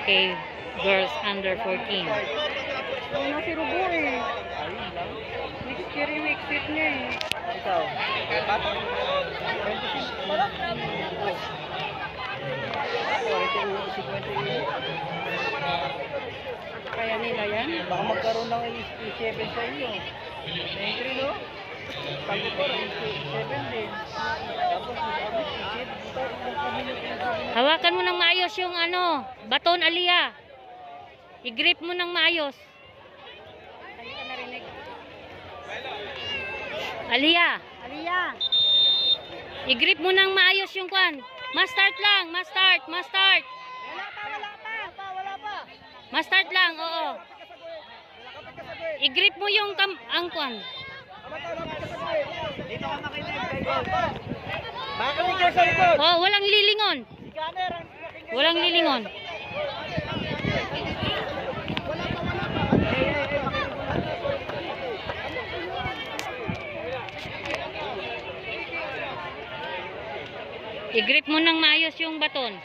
kay girls under 14. Ano si Rubo eh. Next year yung exit niya eh. Ikaw? Bato? 25. Wala. Kaya nila yan. Baka magkaroon ng E7 sa inyo. Entry, no? Pag ito, E7 din. Tapos, Hawakan mo ng maayos yung ano, baton Aliyah. I-grip mo ng maayos. Hindi ka narinig. Aliyah, Aliyah! i-grip mo ng maayos yung kwan. Ma-start lang, ma-start. Wala pa. Ma-start lang, oo. I-grip mo yung ang kwan. Dito ka makinig. Makinig ka sa likod. Oh, walang lilingon. Scanner. Walang lilingon. I-grip mo ng maayos yung baton.